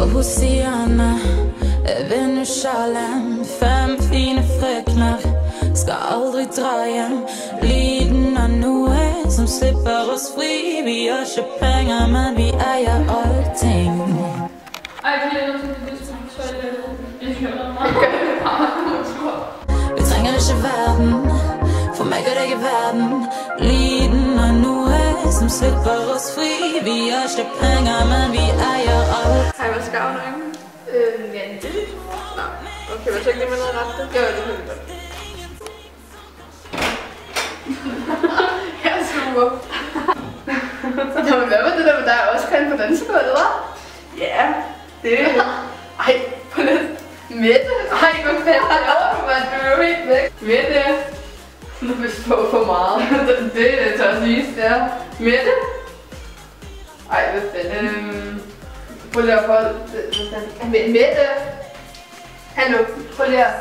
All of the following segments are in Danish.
Og hosierne ved Nysjælland. 5 fine frøkner skal aldrig dreje hjem. Lyden af nuet som slipper os fri. Vi har ikke penge, men vi ejer alting. Ej, vi er nødt til at lytte til toilettet. Vi trænger ikke verden, for mig gør det ikke verden. Lyden af nuet som slipper os fri. Vi har ikke penge, men vi ejer alt. Har I været skavnøgne? Ja, det. Nå, okay, var så ikke lige med noget ret det? Jo, det kan vi godt. Jeg er super. Nå, men hvad var det der med dig også kan på dansegulvet, hva'? Ja, det er ej, på lidt. Mette? Ej, hvad fanden laver du, mand? Du er jo helt væk. Mette? Du vil stå for meget. Det tør at sige, det er. Mette? Ej, hvad fanden? Prøv lige at holde. Mette? Hallo? Prøv lige at...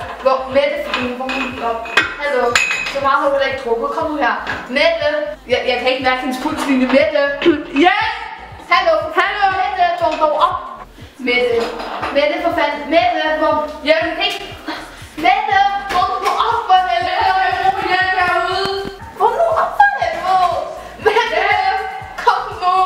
Mette, hvor hun op? Hallo? Så meget har du da ikke drukket. Kom nu her. Mette? Jeg kan ikke mærke hendes pulslinje. Mette? Ja! Hallo? Hallo? Mette, vågn dog op. Mette? Mette, for fanden. Mette, vågn. Jeg kan ikke... Mette, vågn nu op for helvede. Jeg har brug for hjælp herude. Vågn nu op for helvede. Mette, kom nu.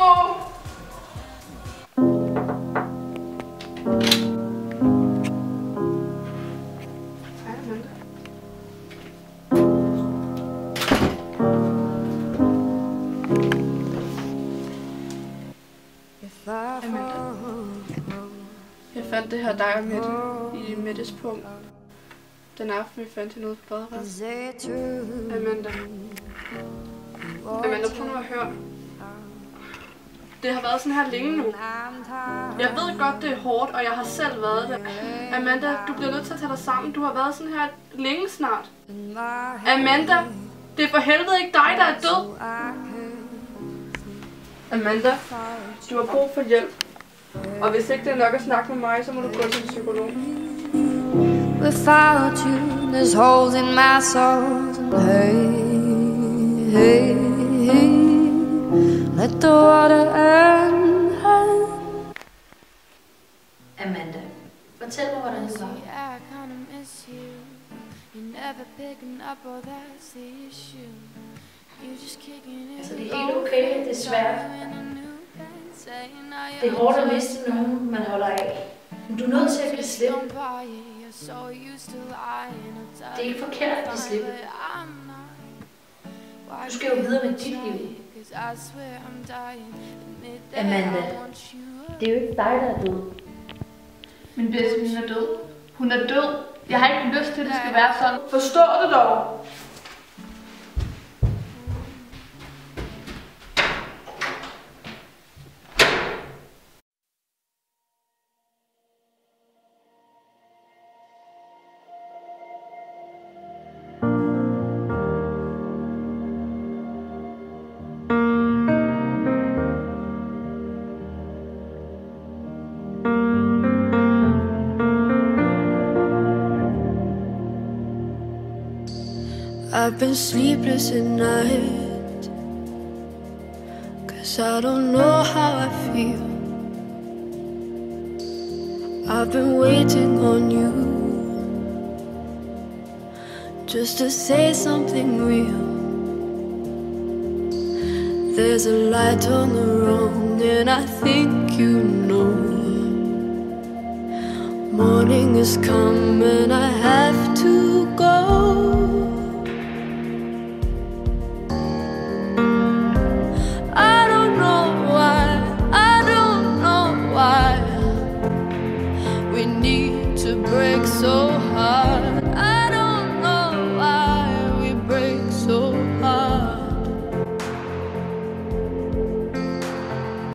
Jeg fandt det her dig og Mette i Mettes punkt. Den aften vi fandt hende ude på badeværelset. Amanda, prøv nu at høre. Det har været sådan her længe nu. Jeg ved godt, det er hårdt, og jeg har selv været det. Amanda, du bliver nødt til at tage dig sammen. Du har været sådan her længe snart. Amanda, det er for helvede ikke dig, der er død. Amanda, du har brug for hjælp. Og hvis ikke det er nok at snakke med mig, så må du gå til en psykolog. Without you, there's holes in my soul. Hey, hey, hey, let the water end. Amanda, fortæl mig, hvordan det var. Altså, det er helt okay, det er svært. Det er hårdt at miste nogen, man holder af. Men du er nødt til at give slip. Det er ikke forkert at give slip. Du skal jo videre med dit liv. Amanda, det er jo ikke dig, der er død. Min bedste veninde er død. Hun er død. Jeg har ikke lyst til, at det skal være sådan. Forstå det dog. I've been sleepless at night, 'cause I don't know how I feel. I've been waiting on you, just to say something real. There's a light on the road, and I think you know. Morning is coming, I have to go. We need to break so hard.